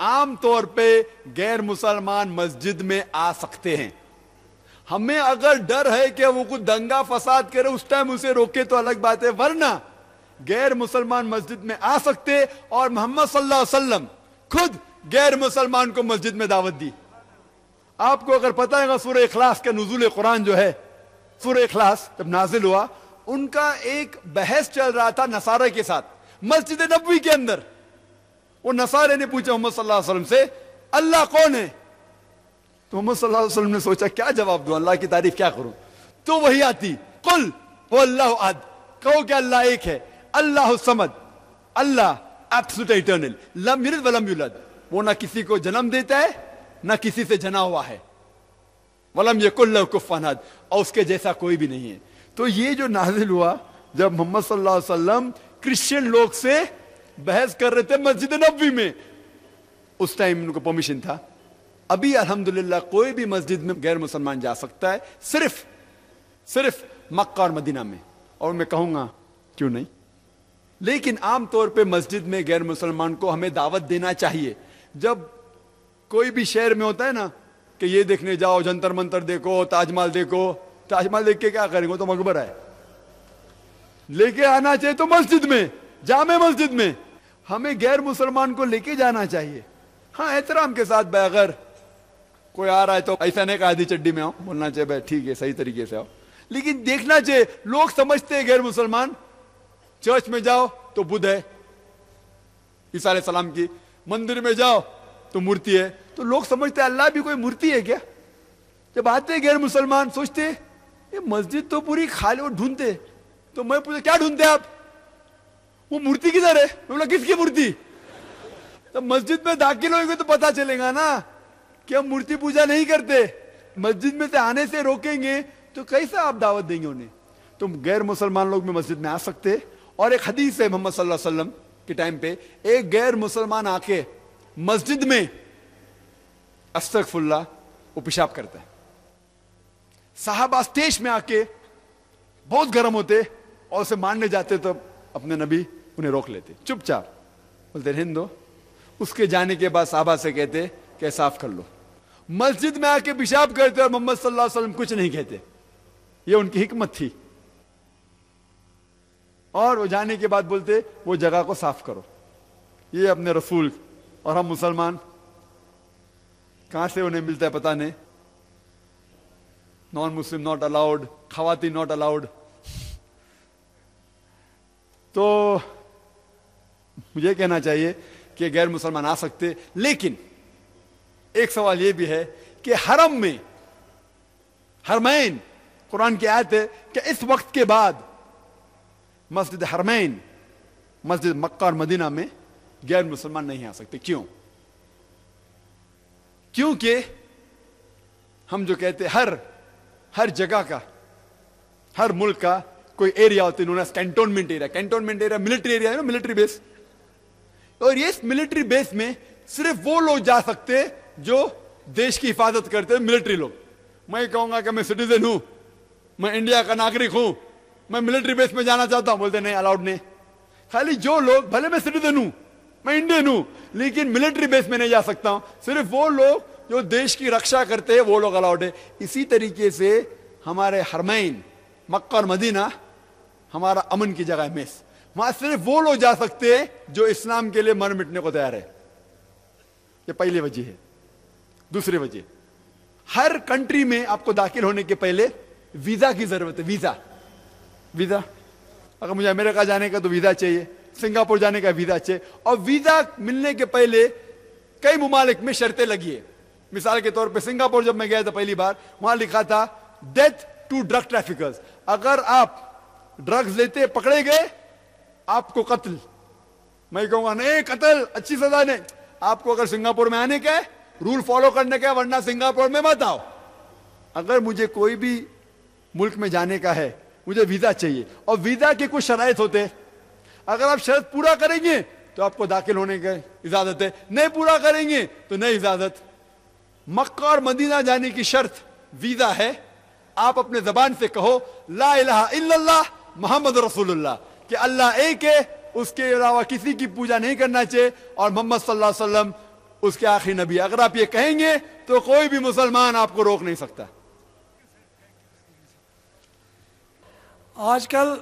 عام طور پہ غیر مسلمان مسجد میں آ سکتے ہیں. ہمیں اگر ڈر ہے کہ وہ کچھ دنگا فساد کرے اس ٹائم اسے روکے تو الگ بات ہے, ورنہ غیر مسلمان مسجد میں آ سکتے. اور محمد صلی اللہ علیہ وسلم خود غیر مسلمان کو مسجد میں دعوت دی. آپ کو اگر پتہ ہے سورہ اخلاص کا نزول قرآن جو ہے, سورہ اخلاص جب نازل ہوا, ان کا ایک بحث چل رہا تھا نصارہ کے ساتھ مسجد نبوی کے اندر. وہ نصارے نے پوچھا محمد صلی اللہ علیہ وسلم سے اللہ کون ہے؟ تو محمد صلی اللہ علیہ وسلم نے سوچا کیا جواب دوں, اللہ کی تعریف کیا کروں. تو وہی آتی قل هو اللہ احد, کہو کہ اللہ ایک ہے, اللہ الصمد, اللہ ایبسولوٹ ایٹرنل, لم یلد ولم یولد, وہ نہ کسی کو جنم دیتا ہے نہ کسی سے جنا ہوا ہے, ولم یکن لہ کفوا احد, اور اس کے جیسا کوئی بھی نہیں ہے. تو یہ جو نازل ہوا جب محمد صلی اللہ علیہ وسلم کرسچن لوگ سے بحث کر رہے تھے مسجد نبوی میں, اس ٹائم ان کو پرمیشن تھا. ابھی الحمدللہ کوئی بھی مسجد میں غیر مسلمان جا سکتا ہے, صرف مکہ اور مدینہ میں, اور میں کہوں گا کیوں نہیں. لیکن عام طور پہ مسجد میں غیر مسلمان کو ہمیں دعوت دینا چاہیے. جب کوئی بھی شہر میں ہوتا ہے نا کہ یہ دیکھنے جاؤ, جنتر منتر دیکھو, تاج محل دیکھو, تاج محل دیکھ کے کیا کریں گے, تو مقبرہ ہے. لے کے آنا چاہیے تو مسجد میں, جامع مسجد میں ہمیں غیر مسلمان کو لے کے جانا چاہیے. ہاں احترام کے ساتھ, اگر کوئی آ رہا ہے تو ایسا نہیں کہ آدھی چڈی میں آؤ, بولنا چاہیے بھائی ٹھیک ہے صحیح طریقے سے آؤ. لیکن دیکھنا چاہیے, لوگ سمجھتے ہیں غیر مسلمان چرچ میں جاؤ تو بدھ ہے, عیسیٰ علیہ السلام کی, مندر میں جاؤ تو مورتی ہے, تو لوگ سمجھتے ہیں اللہ بھی کوئی مورتی ہے کیا. جب آتے ہیں غیر مسلمان سوچتے یہ مسجد تو پوری خالی, وہ ڈھونڈتے. تو میں پوچھا کیا ڈھونڈتے آپ, وہ مورتی کدھر ہے, میں بولا کس کی مورتی. تو مسجد میں داخل ہوئیں گے تو پتا چلے گا نا کہ ہم مورتی پوجا نہیں کرتے. مسجد میں سے آنے سے روکیں گے تو کیسا آپ دعوت دیں گے انہیں. تو غیر مسلمان لوگ بھی مسجد میں آ سکتے. اور ایک حدیث ہے محمد صلی اللہ علیہ وسلم کے ٹائم پہ, ایک غیر مسلمان آ کے مسجد میں استغفر اللہ, وہ پیشاب کرتا ہے. صحابہ اسٹیج میں آ کے بہت گرم ہوتے اور اسے مارنے جاتے, تو اپنے نبی انہیں روک لیتے چپ چاپ, بولتے رہنے دو. اس کے جانے کے بعد صحابہ سے کہتے کہ صاف کر لو. مسجد میں آ کے پیشاب کرتے اور محمد صلی اللہ علیہ وسلم کچھ نہیں کہتے. یہ ان کی حکمت تھی. اور وہ جانے کے بعد بولتے وہ جگہ کو صاف کرو. یہ اپنے رسول, اور ہم مسلمان کہاں سے انہیں ملتا ہے پتہ نہیں. نان مسلم ناٹ الاؤڈ, خواتین ناٹ الاؤڈ. تو مجھے کہنا چاہیے کہ غیر مسلمان آ سکتے. لیکن ایک سوال یہ بھی ہے کہ حرم میں, حرمین, قرآن کی آیت ہے کہ اس وقت کے بعد مسجد حرمین, مسجد مکہ اور مدینہ میں غیر مسلمان نہیں آ سکتے. کیوں؟ کیونکہ ہم جو کہتے ہر جگہ کا, ہر ملک کا کوئی ایریا ہوتا ہے, cantonment area. Cantonment area military area ہے نا, ملٹری بیس. اور اس ملٹری بیس میں صرف وہ لوگ جا سکتے جو دیش کی حفاظت کرتے ہیں, ملٹری لوگ. میں کہوں گا کہ میں سٹیزن ہوں, میں انڈیا کا ناگرک ہوں, میں ملٹری بیس میں جانا چاہتا ہوں, بولتے نہیں الاؤڈ نہیں. خالی جو لوگ, بھلے میں سٹیزن ہوں, میں انڈین ہوں, لیکن ملٹری بیس میں نہیں جا سکتا ہوں. صرف وہ لوگ جو دیش کی رکشا کرتے ہیں وہ لوگ الاؤڈ ہے. اسی طریقے سے ہمارے حرمین مکہ اور مدینہ ہمارا امن کی جگہ ہے, میس. وہاں صرف وہ لوگ جا سکتے ہیں جو اسلام کے لیے مر مٹنے کو تیار ہے. یہ پہلی وجہ ہے. دوسری وجہ, ہر کنٹری میں آپ کو داخل ہونے کے پہلے ویزا کی ضرورت ہے. ویزا اگر مجھے امریکہ جانے کا تو ویزا چاہیے, سنگاپور جانے کا ویزا چاہیے. اور ویزا ملنے کے پہلے کئی ممالک میں شرطیں لگی ہے. مثال کے طور پہ سنگاپور جب میں گیا تھا پہلی بار, وہاں لکھا تھا ڈیتھ ٹو ڈرگ ٹریفکرز. اگر آپ ڈرگز لیتے پکڑے گئے آپ کو قتل. میں کہوں گا نہیں قتل اچھی سزا نہیں. آپ کو اگر سنگاپور میں آنے کا ہے رول فالو کرنے کا ہے, ورنہ سنگاپور میں مت آؤ. اگر مجھے کوئی بھی ملک میں جانے کا ہے مجھے ویزا چاہیے, اور ویزا کے کچھ شرائط ہوتے ہیں. اگر آپ شرط پورا کریں گے تو آپ کو داخل ہونے کی اجازت ہے, نہیں پورا کریں گے تو نہیں اجازت. مکہ اور مدینہ جانے کی شرط ویزا ہے. آپ اپنے زبان سے کہو لا الہ الا اللہ محمد رسول اللہ, کہ اللہ ایک ہے, اس کے علاوہ کسی کی پوجا نہیں کرنا چاہیے, اور محمد صلی اللہ علیہ وسلم اس کے آخری نبی. اگر آپ یہ کہیں گے تو کوئی بھی مسلمان آپ کو روک نہیں سکتا. آج کل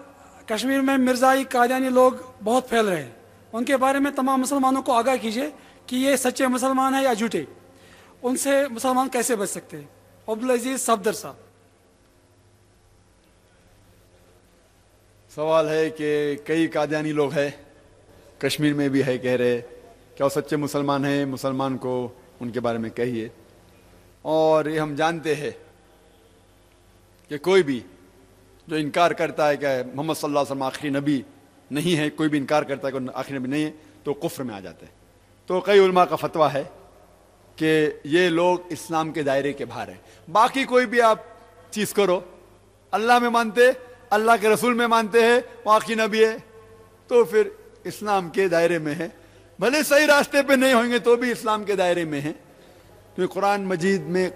کشمیر میں مرزائی قادیانی لوگ بہت پھیل رہے ہیں. ان کے بارے میں تمام مسلمانوں کو آگاہ کیجیے کہ یہ سچے مسلمان ہیں یا جھوٹے. ان سے مسلمان کیسے بچ سکتے ہیں؟ عبدالعزیز صفدر صاحب. سوال ہے کہ کئی قادیانی لوگ ہیں کشمیر میں بھی ہے، کہہ رہے کیا وہ سچے مسلمان ہیں؟ مسلمان کو ان کے بارے میں کہیے. اور یہ ہم جانتے ہیں کہ کوئی بھی جو انکار کرتا ہے کہ محمد صلی اللہ علیہ وسلم آخری نبی نہیں ہے، کوئی بھی انکار کرتا ہے کہ آخری نبی نہیں ہے تو کفر میں آ جاتا ہے. تو کئی علماء کا فتویٰ ہے کہ یہ لوگ اسلام کے دائرے کے باہر ہیں. باقی کوئی بھی آپ چیز کرو، اللہ میں مانتے، اللہ کے رسول میں مانتے ہیں، وہ آخری نبی ہے، تو پھر اسلام کے دائرے میں ہے. بھلے صحیح راستے پہ نہیں ہوئیں گے تو بھی اسلام کے دائرے میں ہیں. کیونکہ قرآن مجید میں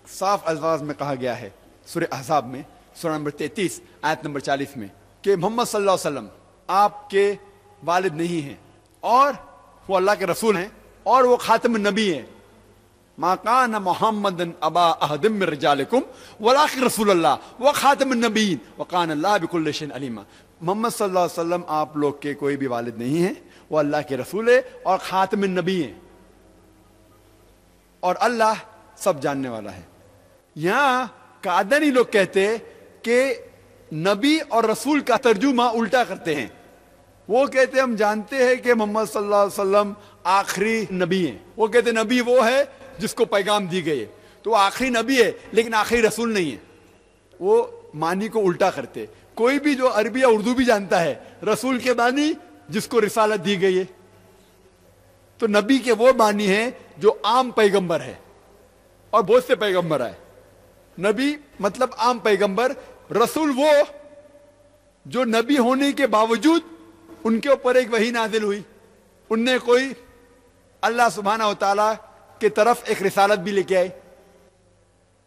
صاف الفاظ میں کہا گیا ہے سورہ احزاب میں، سورہ نمبر 33 آیت نمبر 40 میں، کہ محمد صلی اللہ علیہ وسلم آپ کے والد نہیں ہیں اور وہ اللہ کے رسول ہیں اور وہ خاتم النبی ہیں. ما کان محمد ابا احد من رجالکم ولکن رسول اللہ وخاتم النبیین وکان اللہ بکل شیء علیما. محمد صلی اللہ علیہ وسلم آپ لوگ کے کوئی بھی والد نہیں ہیں، وہ اللہ کے رسول ہے اور خاتم النبی ہیں، اور اللہ سب جاننے والا ہے. یہاں قادیانی لوگ کہتے کہ نبی اور رسول کا ترجمہ الٹا کرتے ہیں. وہ کہتے ہم جانتے ہیں کہ محمد صلی اللہ علیہ وسلم آخری نبی ہیں. وہ کہتے نبی وہ ہے جس کو پیغام دی گئی ہے، تو وہ آخری نبی ہے لیکن آخری رسول نہیں ہے. وہ معنی کو الٹا کرتے. کوئی بھی جو عربی یا اردو بھی جانتا ہے رسول کے معنی جس کو رسالت دی گئی ہے، تو نبی کے وہ معنی ہیں جو عام پیغمبر ہے، اور بہت سے پیغمبر آئے. نبی مطلب عام پیغمبر. رسول وہ جو نبی ہونے کے باوجود ان کے اوپر ایک وحی نازل ہوئی، ان نے کوئی اللہ سبحانہ و تعالیٰ کی طرف ایک رسالت بھی لے کے آئے.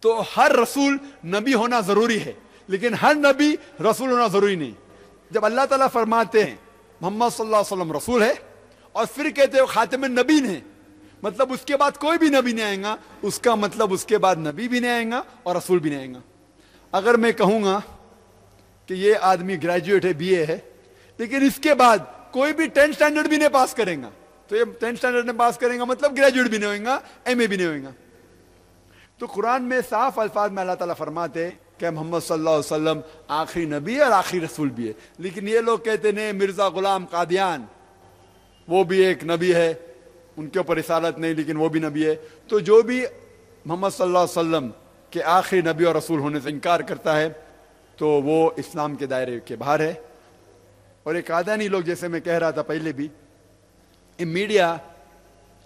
تو ہر رسول نبی ہونا ضروری ہے لیکن ہر نبی رسول ہونا ضروری نہیں. جب اللہ تعالیٰ فرماتے ہیں محمد صلی اللہ علیہ وسلم رسول ہے اور پھر کہتے ہیں خاتم النبیین ہے، مطلب اس کے بعد کوئی بھی نبی نہیں آئے گا. اس کا مطلب اس کے بعد نبی بھی نہیں آئے گا اور رسول بھی نہیں آئے گا. اگر میں کہوں گا کہ یہ آدمی گریجویٹ ہے، بی اے ہے، لیکن اس کے بعد کوئی بھی 10 اسٹینڈرڈ بھی نہیں پاس کرے گا، تو یہ 10 اسٹینڈرڈ نہیں پاس کرے گا مطلب گریجویٹ بھی نہیں ہوئے گا، ایم اے بھی نہیں ہوئے گا. تو قرآن میں صاف الفاظ میں اللہ تعالیٰ فرماتے ہیں کہ محمد صلی اللہ علیہ وسلم آخری نبی ہے اور آخری رسول بھی ہے. لیکن یہ لوگ کہتے ہیں مرزا غلام قادیان وہ بھی ایک نبی ہے، ان کے اوپر رسالت نہیں لیکن وہ بھی نبی ہے. تو جو بھی محمد صلی اللہ علیہ وسلم کے آخری نبی اور رسول ہونے سے انکار کرتا ہے تو وہ اسلام کے دائرے کے باہر ہے. اور ایک قادیانی لوگ، جیسے میں کہہ رہا تھا پہلے بھی، میڈیا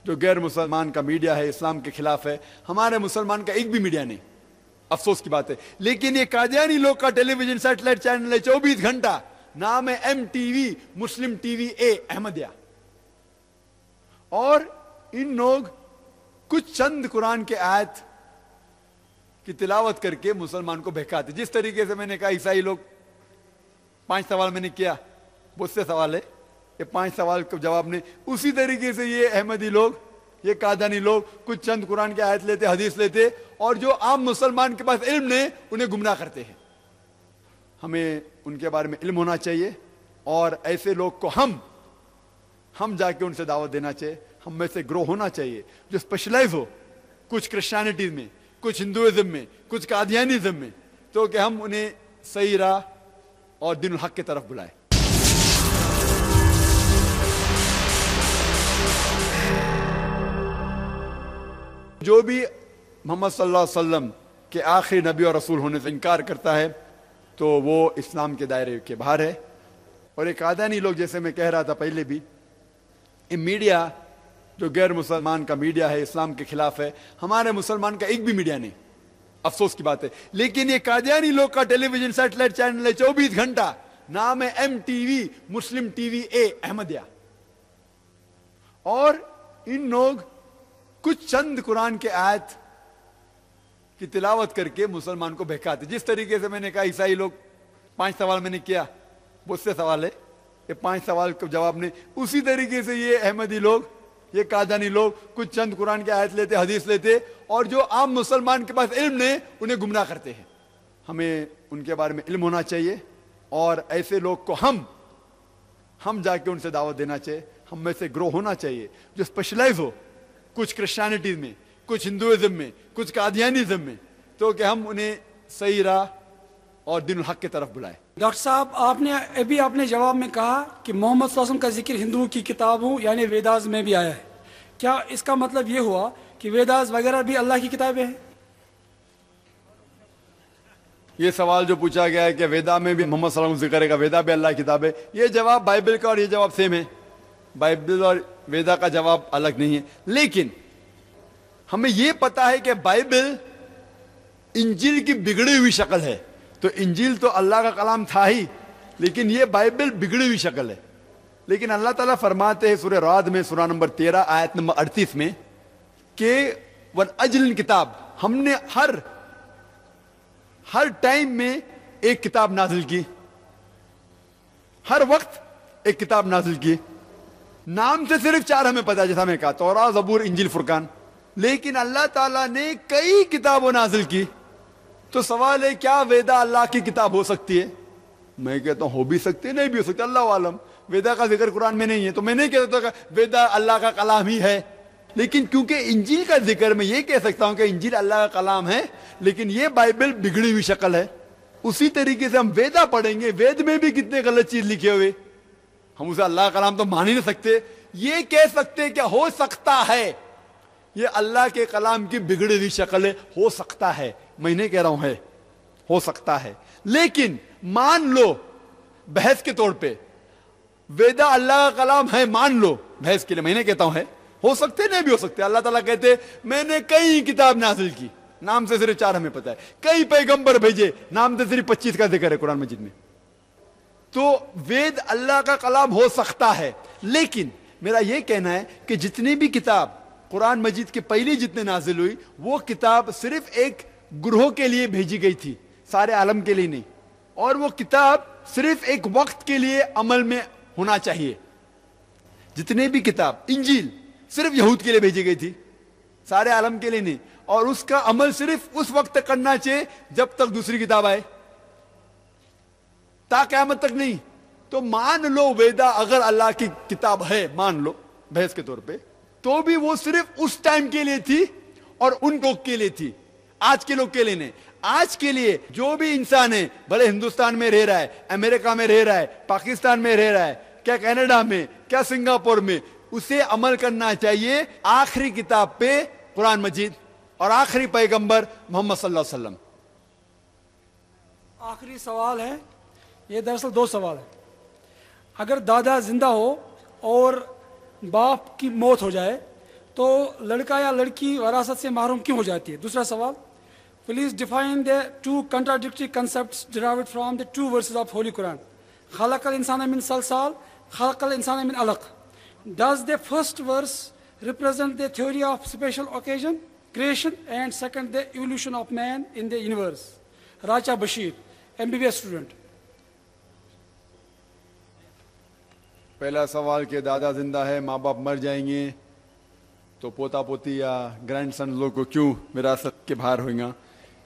جو غیر مسلمان کا میڈیا ہے اسلام کے خلاف ہے. ہمارے مسلمان کا ایک بھی میڈیا نہیں، افسوس کی بات ہے. لیکن یہ قادیانی لوگ کا ٹیلی ویژن سیٹلائٹ چینل ہے 24 گھنٹہ، نام ہے ایم ٹی وی، مسلم ٹی وی اے احمدیہ. اور ان لوگ کچھ چند قرآن کے آیت کی تلاوت کر کے مسلمان کو بہکاتے. جس طریقے سے میں نے کہا عیسائی لوگ 5 سوال میں نے کیا، بہت سے سوال ہے، یہ 5 سوال کا جواب نہیں، اسی طریقے سے یہ احمدی لوگ، یہ قادیانی لوگ کچھ چند قرآن کی آیت لیتے، حدیث لیتے، اور جو عام مسلمان کے پاس علم نہیں انہیں گمراہ کرتے ہیں. ہمیں ان کے بارے میں علم ہونا چاہیے اور ایسے لوگ کو ہم جا کے ان سے دعوت دینا چاہیے. ہم میں سے گروہ ہونا چاہیے جو اسپیشلائز ہو، کچھ کرسچینٹی میں، کچھ ہندوازم میں، کچھ قادیانیزم میں، تو کہ ہم انہیں صحیح راہ اور دین الحق کی طرف بلائیں. جو بھی محمد صلی اللہ علیہ وسلم کے آخری نبی اور رسول ہونے سے انکار کرتا ہے تو وہ اسلام کے دائرے کے باہر ہے. اور ایک قادیانی لوگ، جیسے میں کہہ رہا تھا پہلے بھی، میڈیا جو غیر مسلمان کا میڈیا ہے اسلام کے خلاف ہے. ہمارے مسلمان کا ایک بھی میڈیا نہیں، افسوس کی بات ہے. لیکن یہ قادیانی لوگ کا ٹیلی ویژن سیٹلائٹ چینل ہے 24 گھنٹہ، نام ہے ایم ٹی وی، مسلم ٹی وی اے احمدیہ. اور ان لوگ کچھ چند قرآن کے آیت کی تلاوت کر کے مسلمان کو بہکاتے. جس طریقے سے میں نے کہا عیسائی لوگ 5 سوال میں نے کیا، بہت سے سوال ہے، یہ 5 سوال کا جواب نہیں، اسی طریقے سے یہ احمدی لوگ، یہ قادیانی لوگ کچھ چند قرآن کی آیت لیتے, حدیث لیتے, اور جو عام مسلمان کے پاس علم نہیں انہیں گمراہ کرتے ہیں. ہمیں ان کے بارے میں علم ہونا چاہیے, اور ایسے لوگ کو ہم جا کے ان سے دعوت دینا چاہیے. ہم میں سے گرو ہونا چاہیے جو اسپیشلائز ہو, کچھ کرسچینٹی میں, کچھ ہندوازم میں, کچھ قادیانیزم میں, تو کہ ہم انہیں صحیح راہ اور دین الحق کی طرف بلائیں. ڈاکٹر صاحب آپ نے جواب میں کہا کہ محمد صلی اللہ علیہ وسلم کا ذکر ہندوؤں کی کتابوں یعنی ویداز میں بھی آیا ہے. کیا اس کا مطلب یہ ہوا کہ ویداز وغیرہ بھی اللہ کی کتابیں ہیں؟ یہ سوال جو پوچھا گیا ہے کہ ویدا میں بھی محمد صلی اللہ علیہ وسلم ذکر ہے, ویدا بھی اللہ کی کتاب ہے, یہ جواب بائبل کا اور یہ جواب سیم ہے. بائبل اور ویدا کا جواب الگ نہیں ہے, لیکن ہمیں یہ پتا ہے کہ بائبل انجیل کی بگڑی ہوئی شکل ہے. تو انجیل تو اللہ کا کلام تھا ہی, لیکن یہ بائبل بگڑی ہوئی شکل ہے. لیکن اللہ تعالیٰ فرماتے ہیں سورہ رعد میں سورہ نمبر 13 آیت نمبر 38 میں کہ وَالْأَجْلِ کتاب, ہم نے ہر ٹائم میں ایک کتاب نازل کی, ہر وقت ایک کتاب نازل کی. نام سے صرف 4 ہمیں پتا ہے, جیسا میں کہا توراۃ, زبور, انجیل, فرقان, لیکن اللہ تعالیٰ نے کئی کتابوں نازل کی. تو سوال ہے کیا ویدا اللہ کی کتاب ہو سکتی ہے؟ میں کہتا ہوں ہو بھی سکتی ہے, نہیں بھی ہو سکتی, اللہ عالم. ویدا کا ذکر قرآن میں نہیں ہے تو میں نہیں کہتا کہ ویدا اللہ کا کلام ہی ہے. لیکن کیونکہ انجیل کا ذکر میں یہ کہہ سکتا ہوں کہ انجیل اللہ کا کلام ہے, لیکن یہ بائبل بگڑی ہوئی شکل ہے. اسی طریقے سے ہم ویدا پڑھیں گے, وید میں بھی کتنے غلط چیز لکھے ہوئے, ہم اسے اللہ کا کلام تو مان ہی نہیں سکتے. یہ کہہ سکتے کہ ہو سکتا ہے یہ اللہ کے کلام کی بگڑی ہوئی شکل ہے, ہو سکتا ہے. میں نہیں کہہ رہا ہوں ہے, ہو سکتا ہے, لیکن مان لو بحث کے طور پہ ویدا اللہ کا کلام ہے, مان لو بحث کے لیے. میں نہیں کہتا ہوں ہے, ہو سکتے نہیں بھی ہو سکتے. اللہ تعالیٰ کہتے میں نے کئی کتاب نازل کی, نام سے صرف 4 ہمیں پتا ہے, کئی پیغمبر بھیجے, نام سے صرف 25 کا ذکر ہے قرآن مجید میں. تو وید اللہ کا کلام ہو سکتا ہے, لیکن میرا یہ کہنا ہے کہ جتنی بھی کتاب قرآن مجید کے پہلی جتنے نازل ہوئی وہ کتاب صرف ایک گروہ کے لیے بھیجی گئی تھی, سارے عالم کے لیے نہیں. اور وہ کتاب صرف ایک وقت کے لیے عمل میں ہونا چاہیے. جتنے بھی کتاب, انجیل صرف یہود کے لیے بھیجی گئی تھی, سارے عالم کے لیے نہیں, اور اس کا عمل صرف اس وقت تک کرنا چاہیے جب تک دوسری کتاب آئے, تا قیامت تک نہیں. تو مان لو ویدا اگر اللہ کی کتاب ہے, مان لو بحث کے طور پہ, تو بھی وہ صرف اس ٹائم کے لیے تھی اور ان لوگ کے لیے تھی, آج کے لوگ کے لیے نہیں. آج کے لیے جو بھی انسان ہے, بھلے ہندوستان میں رہ رہا ہے, امریکہ میں رہ رہا ہے, پاکستان میں رہ رہا ہے, کیا کینیڈا میں, کیا سنگاپور میں, اسے عمل کرنا چاہیے آخری کتاب پہ, قرآن مجید, اور آخری پیغمبر محمد صلی اللہ علیہ وسلم. آخری سوال ہے, یہ دراصل 2 سوال ہے. اگر دادا زندہ ہو اور باپ کی موت ہو جائے تو لڑکا یا لڑکی وراثت سے محروم کیوں ہو جاتی ہے؟ دوسرا سوال, please define the 2 contradictory concepts derived from the 2 verses of Holy Quran. خلق الانسان من صلصال, خلق الانسان من علق. Does the first verse represent the theory of special occasion, creation, and second the evolution of man in the universe? Racha Bashir, MBBS student. پہلا سوال کہ دادا زندہ ہے, ماں باپ مر جائیں گے تو پوتا پوتی یا گرینڈ سن لوگ کو کیوں وراثت کے باہر ہوئیں گا؟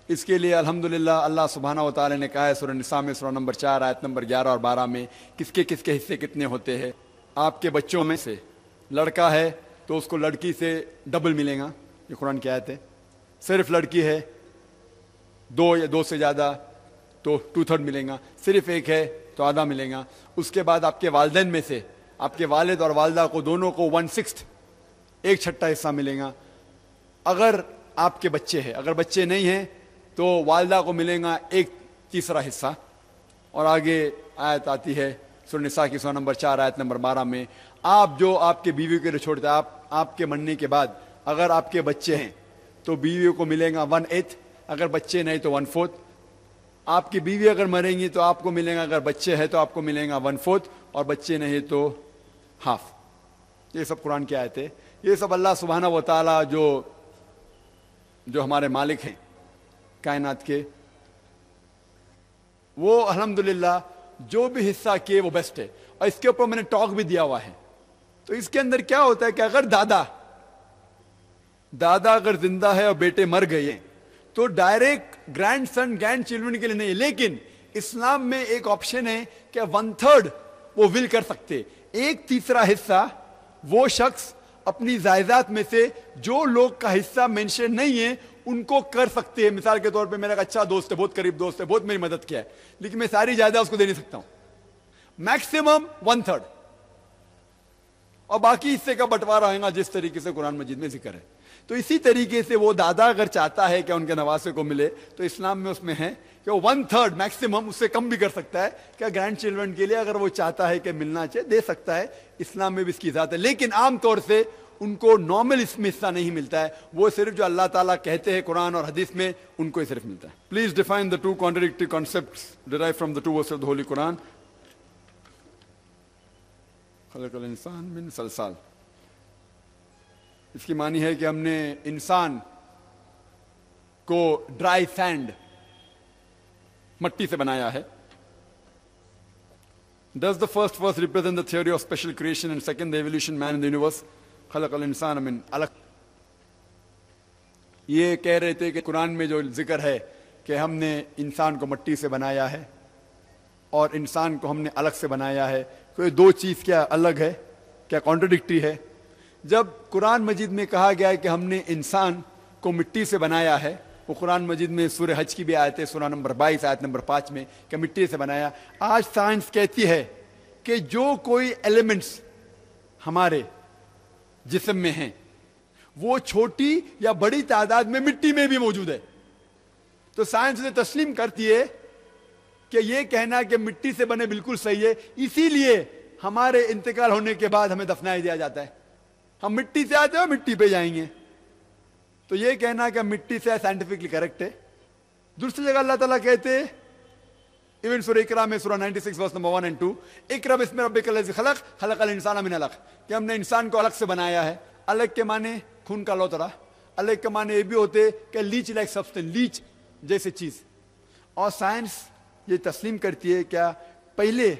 اس کے لیے الحمدللہ اللہ سبحانہ و تعالی نے کہا ہے سورہ نساء میں سورہ نمبر 4 آیت نمبر 11 اور 12 میں کس کے حصے کتنے ہوتے ہیں. آپ کے بچوں میں سے لڑکا ہے تو اس کو لڑکی سے ڈبل ملے گا, یہ قرآن کی آیت ہے. صرف لڑکی ہے 2 یا 2 سے زیادہ تو 2/3 ملیں گا, صرف ایک ہے تو آدھا ملے گا. اس کے بعد آپ کے والدین میں سے آپ کے والد اور والدہ کو دونوں کو 1/6 1/6 حصہ ملے گا. اگر آپ کے بچے ہیں, اگر بچے نہیں ہیں تو والدہ کو ملے گا 1/3 حصہ. اور آگے آیت آتی ہے سورہ نساء کی سورہ نمبر 4 آیت نمبر 12 میں, آپ جو آپ کے بیوی کے لیے چھوڑتے ہیں, آپ کے مرنے کے بعد اگر آپ کے بچے ہیں تو بیوی کو ملے گا 1/8, اگر بچے نہیں تو 1/4. آپ کی بیوی اگر مریں گی تو آپ کو ملے گا, اگر بچے ہیں تو آپ کو ملے گا 1/4, اور بچے نہیں تو 1/2. یہ سب قرآن کی آیت ہے. یہ سب اللہ سبحانہ و تعالیٰ جو ہمارے مالک ہیں کائنات کے, وہ الحمدللہ جو بھی حصہ کیے وہ بیسٹ ہے. اور اس کے اوپر میں نے ٹاک بھی دیا ہوا ہے, تو اس کے اندر کیا ہوتا ہے کہ اگر دادا اگر زندہ ہے اور بیٹے مر گئے ہیں تو ڈائریکٹ گرینڈ سن گرینڈ چلڈرن کے لیے نہیں ہے، لیکن اسلام میں ایک آپشن ہے کہ 1/3 وہ ول کر سکتے، 1/3 حصہ وہ شخص اپنی جائیداد میں سے جو لوگ کا حصہ مینشن نہیں ہے ان کو کر سکتے ہیں. مثال کے طور پہ میرا ایک اچھا دوست ہے، بہت قریب دوست ہے، بہت میری مدد کیا ہے، لیکن میں ساری جائیداد اس کو دے نہیں سکتا ہوں. میکسیمم 1/3 اور باقی حصے کا بٹوارا آئے گا جس طریقے سے قرآن مجید میں ذکر ہے. تو اسی طریقے سے وہ دادا اگر چاہتا ہے کہ ان کے نواسے کو ملے تو اسلام میں اس میں ہے کہ وہ 1/3 میکسیمم، اس سے کم بھی کر سکتا ہے کہ گرینڈ چلڈرن کے لیے اگر وہ چاہتا ہے کہ ملنا چاہے دے سکتا ہے. اسلام میں بھی اس کی ذات ہے، لیکن عام طور سے ان کو نارمل اس میں حصہ نہیں ملتا ہے، وہ صرف جو اللہ تعالیٰ کہتے ہیں قرآن اور حدیث میں ان کو ہی صرف ملتا ہے. Please define the two contradictory concepts derived from the two verses of the Holy Quran. خلق الانسان من صلصال، اس کی معنی ہے کہ ہم نے انسان کو ڈرائی سینڈ مٹی سے بنایا ہے. Does the first verse represent the theory of special creation and second the evolution man in the universe? خلق الانسان من علق. یہ کہہ رہے تھے کہ قرآن میں جو ذکر ہے کہ ہم نے انسان کو مٹی سے بنایا ہے اور انسان کو ہم نے الگ سے بنایا ہے، تو یہ دو چیز کیا الگ ہے، کیا کانٹرڈکٹری ہے؟ جب قرآن مجید میں کہا گیا ہے کہ ہم نے انسان کو مٹی سے بنایا ہے، وہ قرآن مجید میں سورہ حج کی بھی آیت ہے، سورہ نمبر 22 آیت نمبر 5 میں کہ مٹی سے بنایا. آج سائنس کہتی ہے کہ جو کوئی ایلیمنٹس ہمارے جسم میں ہیں وہ چھوٹی یا بڑی تعداد میں مٹی میں بھی موجود ہے. تو سائنس نے تسلیم کرتی ہے کہ یہ کہنا کہ مٹی سے بنے بالکل صحیح ہے، اسی لیے ہمارے انتقال ہونے کے بعد ہمیں دفنا دیا جاتا ہے. ہم مٹی سے آتے ہیں اور مٹی پہ جائیں گے، تو یہ کہنا کہ مٹی سے سائنٹیفکلی کریکٹ ہے. دوسری جگہ اللہ تعالیٰ کہتے ایون سورہ اقرا میں سورہ 96 ورس نمبر 1 and 2 اقرا بسم ربک الذی خلق خلق الانسان من علق، کہ ہم نے انسان کو الگ سے بنایا ہے. الگ کے معنی خون کا لوترا، الگ کے معنی یہ بھی ہوتے کہ لیچ لائک سبسٹنس، لیچ جیسے چیز. اور سائنس یہ تسلیم کرتی ہے کیا پہلے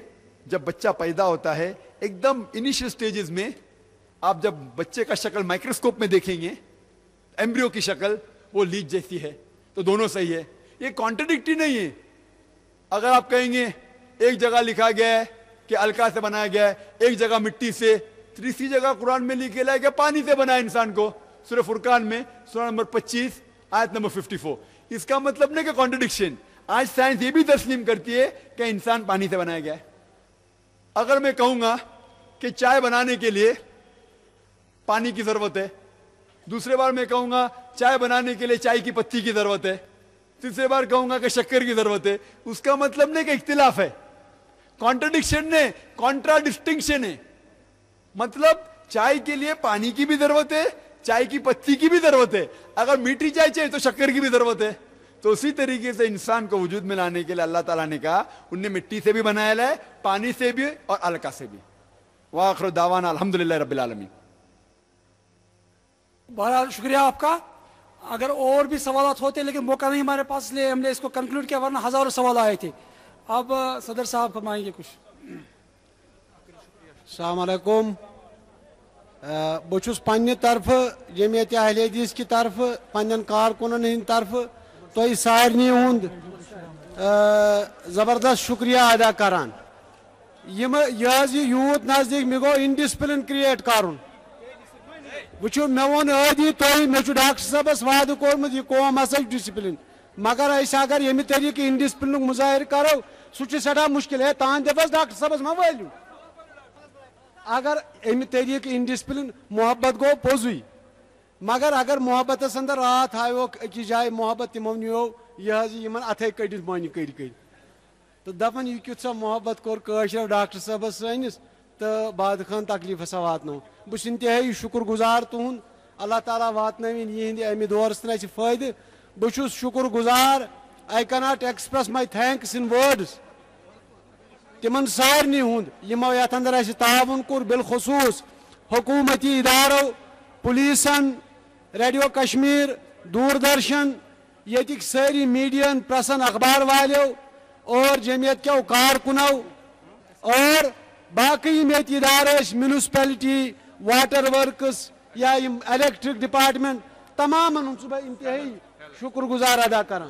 جب بچہ پیدا ہوتا ہے ایک دم انیشیل سٹیجز میں آپ جب بچے کا شکل مائکروسکوپ میں دیکھیں گے ایمبریو کی شکل وہ لیچ جیسی ہے، تو دونوں صحیح ہے. یہ کانٹرڈکٹری نہیں ہے. اگر آپ کہیں گے ایک جگہ لکھا گیا ہے کہ الکا سے بنایا گیا ہے، ایک جگہ مٹی سے، تیسری جگہ قرآن میں لکھا ہے کہ پانی سے بنایا انسان کو، سورہ فرقان میں سورہ نمبر 25 آیت نمبر 54. اس کا مطلب نہیں کہ کانٹرڈکشن. آج سائنس یہ بھی تسلیم کرتی ہے کہ انسان پانی سے بنایا گیا ہے. اگر میں کہوں گا کہ چائے بنانے کے لیے پانی کی ضرورت ہے، دوسرے بار میں کہوں گا چائے بنانے کے لیے چائے کی پتی کی ضرورت ہے، تیسرے بار کہوں گا کہ شکر کی ضرورت ہے، اس کا مطلب نہیں کہ اختلاف ہے، کانٹرڈکشن نے کانٹرا ڈسٹنکشن ہے. مطلب چائے کے لیے پانی کی بھی ضرورت ہے، چائے کی پتی کی بھی ضرورت ہے، اگر میٹھی چائے چاہیے تو شکر کی بھی ضرورت ہے. تو اسی طریقے سے انسان کو وجود میں لانے کے لیے اللہ تعالیٰ نے کہا ان نے مٹی سے بھی بنایا ہے، پانی سے بھی اور الکا سے بھی. وآخر دعوانا الحمدللہ رب العالمین. بہرحال شکریہ آپ کا. اگر اور بھی سوالات ہوتے لیکن موقع نہیں ہمارے پاس، لیے ہم نے اس کو کنکلوڈ کیا، ورنہ ہزاروں سوال آئے تھے. اب صدر صاحب فرمائیں گے کچھ. السلام علیکم. بہٕ چھُس پننہِ طرفہٕ جمعیت اہل حدیث کی طرفہٕ پننٮ۪ن کارکُنن ہٕنٛدِ طرفہٕ تۄہہِ سارنٕے ہُنٛد زبردست شُکریہ ادا کران. یہِ حظ یہِ یوٗت نزدیٖک مےٚ گوٚو اِنڈسپلن کریٹ کرُن. وٕچھِو مےٚ ووٚن عٲدی تۄہہِ مےٚ چھُ ڈاکٹر صٲبس وعدٕ کوٚرمُت یہِ قوم ہسا چھُ ڈسپلن، مگر أسۍ اگر ییٚمہِ طریٖقہٕ اِنڈسپلنُک مُظٲہرٕ کرو سُہ چھُ سٮ۪ٹھاہ مُشکل. ہے تانۍ دَپس ڈاکٹر صٲبس ما وٲلِو. اگر امہِ طریٖقہٕ اِنڈسپلن محبت گوٚو پوٚزُے، مگر اگر محبتس اندر راتھ ہاوکھ أکِس جایہِ محبت تِمو نِیو یہِ حظ یِمن اَتھے کٔڑِتھ مۄنہِ کٔرۍ کٔرۍ تہٕ دپان یہِ کیُتھ سا محبت کوٚر کٲشرو ڈاکٹر صٲبس سٲنِس تہٕ باد خان تکلیٖف ہسا واتنو. بہٕ چھُس انتہٲیی شُکر گُزار تُہُنٛد. اللہ تعالیٰ واتنٲوِن یِہنٛدِ امہِ دورس تہِ اَسہِ فٲیدٕ. بہٕ چھُس شُکر گُزار. I cannot express my thanks in words تِمن سارنٕے ہُنٛد یِمو یتھ اندر اَسہِ تعاوُن کوٚر، بالخصوٗص حکوٗمتی ادارو، پُلیٖسن، ریڈیو کشمیٖر، دوٗردرشن، ییٚتِکۍ سٲری میٖڈیاہن، پریسن، اخبار والیو اور جمعیت کیو کارکنو اور باقی یم یت ادارے میونسپلٹی واٹر ورکس یا یم الیکٹرک ڈپارٹمنٹ تمام ہند بہ انتہائی شکر گزار ادا کران.